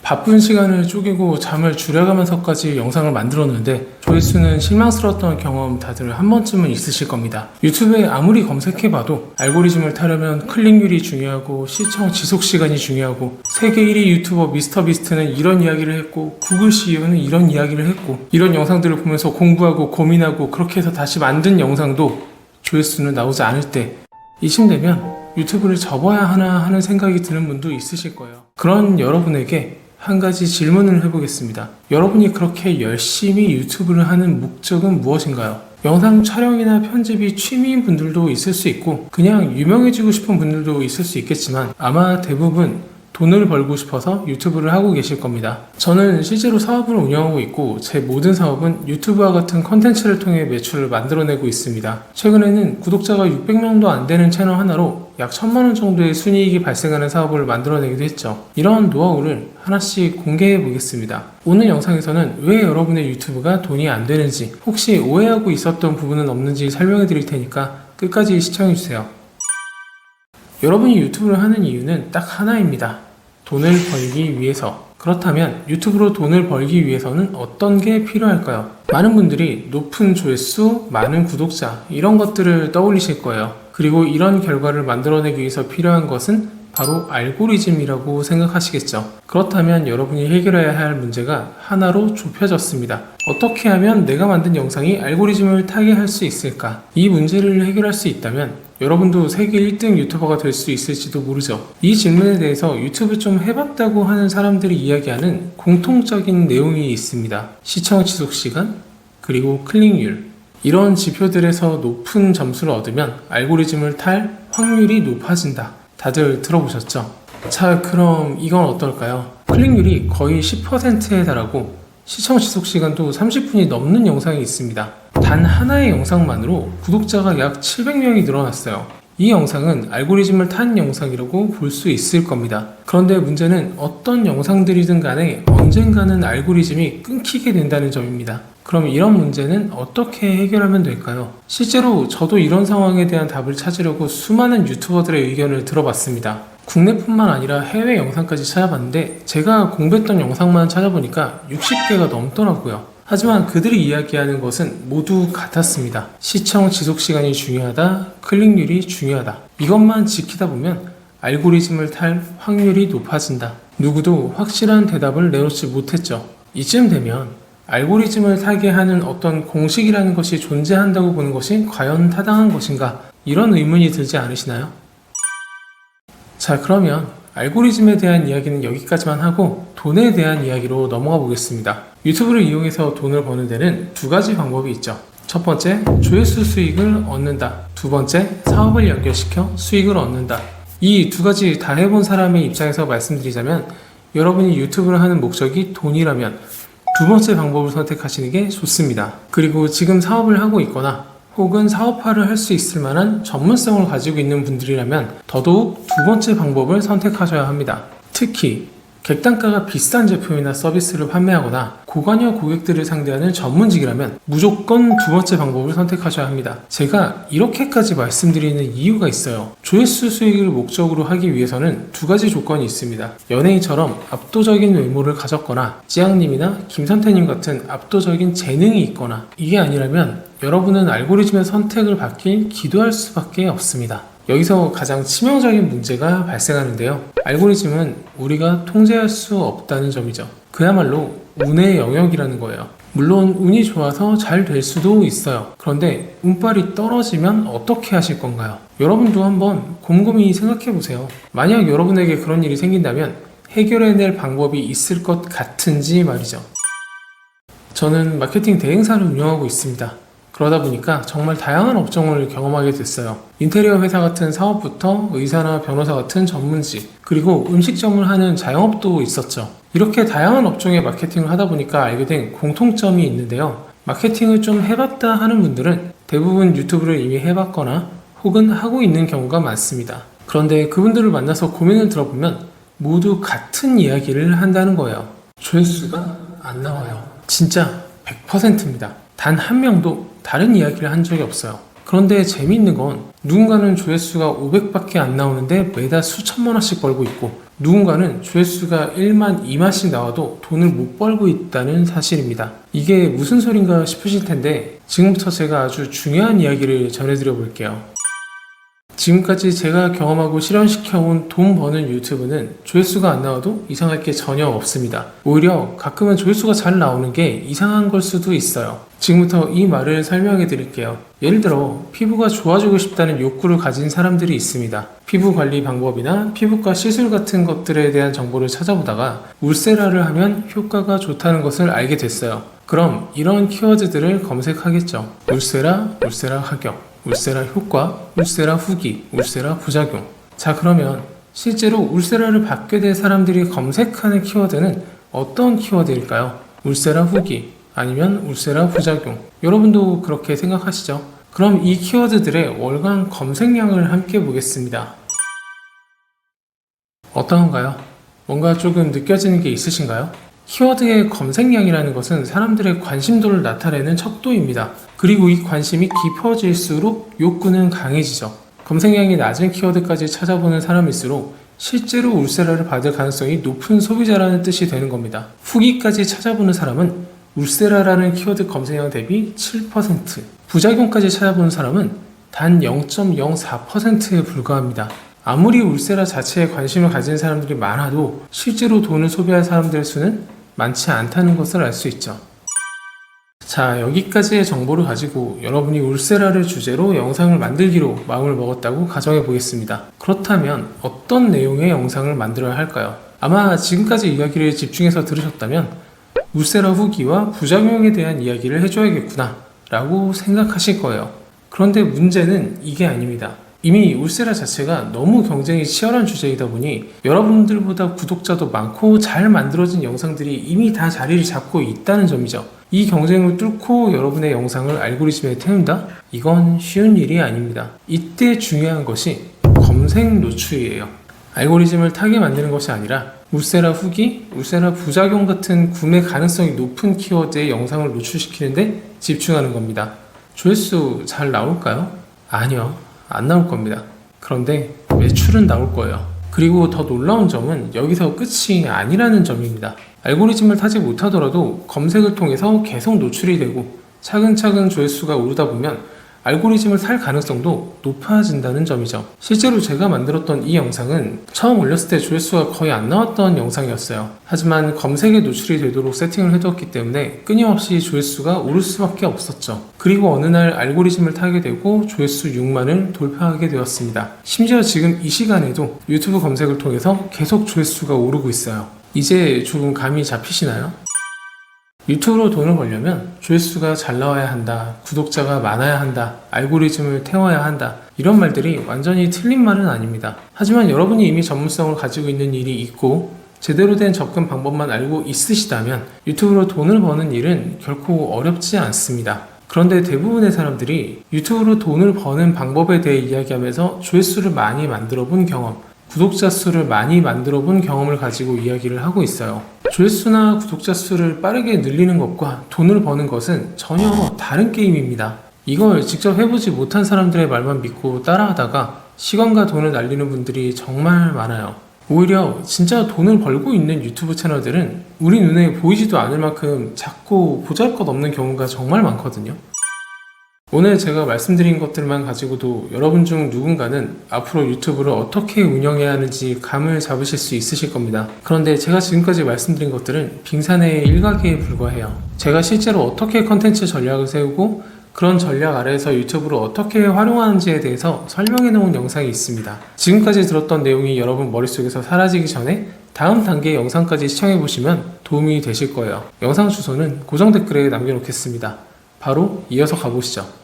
바쁜 시간을 쪼개고 잠을 줄여가면서까지 영상을 만들었는데 조회수는 실망스러웠던 경험 다들 한 번쯤은 있으실 겁니다. 유튜브에 아무리 검색해봐도 알고리즘을 타려면 클릭률이 중요하고 시청 지속시간이 중요하고 세계 1위 유튜버 미스터비스트는 이런 이야기를 했고 구글 CEO는 이런 이야기를 했고 이런 영상들을 보면서 공부하고 고민하고 그렇게 해서 다시 만든 영상도 조회수는 나오지 않을 때 이쯤 되면 유튜브를 접어야 하나 하는 생각이 드는 분도 있으실 거예요. 그런 여러분에게 한 가지 질문을 해보겠습니다. 여러분이 그렇게 열심히 유튜브를 하는 목적은 무엇인가요? 영상 촬영이나 편집이 취미인 분들도 있을 수 있고 그냥 유명해지고 싶은 분들도 있을 수 있겠지만 아마 대부분 돈을 벌고 싶어서 유튜브를 하고 계실 겁니다. 저는 실제로 사업을 운영하고 있고 제 모든 사업은 유튜브와 같은 컨텐츠를 통해 매출을 만들어내고 있습니다. 최근에는 구독자가 600명도 안 되는 채널 하나로 약 1000만원 정도의 순이익이 발생하는 사업을 만들어내기도 했죠. 이런 노하우를 하나씩 공개해 보겠습니다. 오늘 영상에서는 왜 여러분의 유튜브가 돈이 안 되는지 혹시 오해하고 있었던 부분은 없는지 설명해 드릴 테니까 끝까지 시청해 주세요. 여러분이 유튜브를 하는 이유는 딱 하나입니다. 돈을 벌기 위해서. 그렇다면 유튜브로 돈을 벌기 위해서는 어떤 게 필요할까요? 많은 분들이 높은 조회수, 많은 구독자 이런 것들을 떠올리실 거예요. 그리고 이런 결과를 만들어내기 위해서 필요한 것은 바로 알고리즘이라고 생각하시겠죠. 그렇다면 여러분이 해결해야 할 문제가 하나로 좁혀졌습니다. 어떻게 하면 내가 만든 영상이 알고리즘을 타게 할 수 있을까? 이 문제를 해결할 수 있다면 여러분도 세계 1등 유튜버가 될 수 있을지도 모르죠. 이 질문에 대해서 유튜브 좀 해봤다고 하는 사람들이 이야기하는 공통적인 내용이 있습니다. 시청 지속 시간, 그리고 클릭률. 이런 지표들에서 높은 점수를 얻으면 알고리즘을 탈 확률이 높아진다. 다들 들어보셨죠? 자, 그럼 이건 어떨까요? 클릭률이 거의 10%에 달하고 시청 지속 시간도 30분이 넘는 영상이 있습니다. 단 하나의 영상만으로 구독자가 약 700명이 늘어났어요. 이 영상은 알고리즘을 탄 영상이라고 볼 수 있을 겁니다. 그런데 문제는 어떤 영상들이든 간에 언젠가는 알고리즘이 끊기게 된다는 점입니다. 그럼 이런 문제는 어떻게 해결하면 될까요? 실제로 저도 이런 상황에 대한 답을 찾으려고 수많은 유튜버들의 의견을 들어봤습니다. 국내뿐만 아니라 해외 영상까지 찾아봤는데 제가 공부했던 영상만 찾아보니까 60개가 넘더라고요. 하지만 그들이 이야기하는 것은 모두 같았습니다. 시청 지속 시간이 중요하다, 클릭률이 중요하다. 이것만 지키다 보면 알고리즘을 탈 확률이 높아진다. 누구도 확실한 대답을 내놓지 못했죠. 이쯤 되면 알고리즘을 타게 하는 어떤 공식이라는 것이 존재한다고 보는 것이 과연 타당한 것인가? 이런 의문이 들지 않으시나요? 자, 그러면 알고리즘에 대한 이야기는 여기까지만 하고 돈에 대한 이야기로 넘어가 보겠습니다. 유튜브를 이용해서 돈을 버는 데는 두 가지 방법이 있죠. 첫 번째, 조회수 수익을 얻는다. 두 번째, 사업을 연결시켜 수익을 얻는다. 이 두 가지 다 해본 사람의 입장에서 말씀드리자면 여러분이 유튜브를 하는 목적이 돈이라면 두 번째 방법을 선택하시는 게 좋습니다. 그리고 지금 사업을 하고 있거나 혹은 사업화를 할 수 있을 만한 전문성을 가지고 있는 분들이라면 더더욱 두 번째 방법을 선택하셔야 합니다. 특히 객단가가 비싼 제품이나 서비스를 판매하거나 고관여 고객들을 상대하는 전문직이라면 무조건 두 번째 방법을 선택하셔야 합니다. 제가 이렇게까지 말씀드리는 이유가 있어요. 조회수 수익을 목적으로 하기 위해서는 두 가지 조건이 있습니다. 연예인처럼 압도적인 외모를 가졌거나 찌양님이나 김선태님 같은 압도적인 재능이 있거나 이게 아니라면 여러분은 알고리즘의 선택을 받길 기도할 수밖에 없습니다. 여기서 가장 치명적인 문제가 발생하는데요. 알고리즘은 우리가 통제할 수 없다는 점이죠. 그야말로 운의 영역이라는 거예요. 물론 운이 좋아서 잘 될 수도 있어요. 그런데 운빨이 떨어지면 어떻게 하실 건가요? 여러분도 한번 곰곰이 생각해 보세요. 만약 여러분에게 그런 일이 생긴다면 해결해낼 방법이 있을 것 같은지 말이죠. 저는 마케팅 대행사를 운영하고 있습니다. 그러다 보니까 정말 다양한 업종을 경험하게 됐어요. 인테리어 회사 같은 사업부터 의사나 변호사 같은 전문직, 그리고 음식점을 하는 자영업도 있었죠. 이렇게 다양한 업종의 마케팅을 하다 보니까 알게 된 공통점이 있는데요. 마케팅을 좀 해봤다 하는 분들은 대부분 유튜브를 이미 해봤거나 혹은 하고 있는 경우가 많습니다. 그런데 그분들을 만나서 고민을 들어보면 모두 같은 이야기를 한다는 거예요. 조회수가 안 나와요. 진짜 100%입니다. 단 한 명도 다른 이야기를 한 적이 없어요. 그런데 재미있는 건 누군가는 조회수가 500밖에 안 나오는데 매달 수천만 원씩 벌고 있고, 누군가는 조회수가 1만, 2만씩 나와도 돈을 못 벌고 있다는 사실입니다. 이게 무슨 소린가 싶으실 텐데, 지금부터 제가 아주 중요한 이야기를 전해드려 볼게요. 지금까지 제가 경험하고 실현시켜온 돈 버는 유튜브는 조회수가 안 나와도 이상할 게 전혀 없습니다. 오히려 가끔은 조회수가 잘 나오는 게 이상한 걸 수도 있어요. 지금부터 이 말을 설명해 드릴게요. 예를 들어 피부가 좋아지고 싶다는 욕구를 가진 사람들이 있습니다. 피부 관리 방법이나 피부과 시술 같은 것들에 대한 정보를 찾아보다가 울세라를 하면 효과가 좋다는 것을 알게 됐어요. 그럼 이런 키워드들을 검색하겠죠. 울세라, 울세라 가격, 울세라 효과, 울세라 후기, 울세라 부작용. 자, 그러면 실제로 울세라를 받게 된 사람들이 검색하는 키워드는 어떤 키워드일까요? 울세라 후기 아니면 울세라 부작용. 여러분도 그렇게 생각하시죠? 그럼 이 키워드들의 월간 검색량을 함께 보겠습니다. 어떤가요? 뭔가 조금 느껴지는 게 있으신가요? 키워드의 검색량이라는 것은 사람들의 관심도를 나타내는 척도입니다. 그리고 이 관심이 깊어질수록 욕구는 강해지죠. 검색량이 낮은 키워드까지 찾아보는 사람일수록 실제로 울세라를 받을 가능성이 높은 소비자라는 뜻이 되는 겁니다. 후기까지 찾아보는 사람은 울세라라는 키워드 검색량 대비 7%, 부작용까지 찾아보는 사람은 단 0.04%에 불과합니다. 아무리 울세라 자체에 관심을 가진 사람들이 많아도 실제로 돈을 소비할 사람들의 수는 많지 않다는 것을 알 수 있죠. 자, 여기까지의 정보를 가지고 여러분이 울세라를 주제로 영상을 만들기로 마음을 먹었다고 가정해 보겠습니다. 그렇다면 어떤 내용의 영상을 만들어야 할까요? 아마 지금까지 이야기를 집중해서 들으셨다면 울세라 후기와 부작용에 대한 이야기를 해줘야겠구나 라고 생각하실 거예요. 그런데 문제는 이게 아닙니다. 이미 울세라 자체가 너무 경쟁이 치열한 주제이다 보니 여러분들보다 구독자도 많고 잘 만들어진 영상들이 이미 다 자리를 잡고 있다는 점이죠. 이 경쟁을 뚫고 여러분의 영상을 알고리즘에 태운다? 이건 쉬운 일이 아닙니다. 이때 중요한 것이 검색 노출이에요. 알고리즘을 타게 만드는 것이 아니라 울세라 후기, 울세라 부작용 같은 구매 가능성이 높은 키워드의 영상을 노출시키는데 집중하는 겁니다. 조회수 잘 나올까요? 아니요. 안 나올 겁니다. 그런데 매출은 나올 거예요. 그리고 더 놀라운 점은 여기서 끝이 아니라는 점입니다. 알고리즘을 타지 못하더라도 검색을 통해서 계속 노출이 되고 차근차근 조회수가 오르다 보면 알고리즘을 탈 가능성도 높아진다는 점이죠. 실제로 제가 만들었던 이 영상은 처음 올렸을 때 조회수가 거의 안 나왔던 영상이었어요. 하지만 검색에 노출이 되도록 세팅을 해두었기 때문에 끊임없이 조회수가 오를 수밖에 없었죠. 그리고 어느 날 알고리즘을 타게 되고 조회수 6만을 돌파하게 되었습니다. 심지어 지금 이 시간에도 유튜브 검색을 통해서 계속 조회수가 오르고 있어요. 이제 조금 감이 잡히시나요? 유튜브로 돈을 벌려면 조회수가 잘 나와야 한다, 구독자가 많아야 한다, 알고리즘을 태워야 한다, 이런 말들이 완전히 틀린 말은 아닙니다. 하지만 여러분이 이미 전문성을 가지고 있는 일이 있고 제대로 된 접근 방법만 알고 있으시다면 유튜브로 돈을 버는 일은 결코 어렵지 않습니다. 그런데 대부분의 사람들이 유튜브로 돈을 버는 방법에 대해 이야기하면서 조회수를 많이 만들어 본 경험, 구독자 수를 많이 만들어 본 경험을 가지고 이야기를 하고 있어요. 조회수나 구독자 수를 빠르게 늘리는 것과 돈을 버는 것은 전혀 다른 게임입니다. 이걸 직접 해보지 못한 사람들의 말만 믿고 따라하다가 시간과 돈을 날리는 분들이 정말 많아요. 오히려 진짜 돈을 벌고 있는 유튜브 채널들은 우리 눈에 보이지도 않을 만큼 작고 보잘것없는 경우가 정말 많거든요. 오늘 제가 말씀드린 것들만 가지고도 여러분 중 누군가는 앞으로 유튜브를 어떻게 운영해야 하는지 감을 잡으실 수 있으실 겁니다. 그런데 제가 지금까지 말씀드린 것들은 빙산의 일각에 불과해요. 제가 실제로 어떻게 컨텐츠 전략을 세우고 그런 전략 아래에서 유튜브를 어떻게 활용하는지에 대해서 설명해 놓은 영상이 있습니다. 지금까지 들었던 내용이 여러분 머릿속에서 사라지기 전에 다음 단계 영상까지 시청해 보시면 도움이 되실 거예요. 영상 주소는 고정 댓글에 남겨놓겠습니다. 바로 이어서 가보시죠.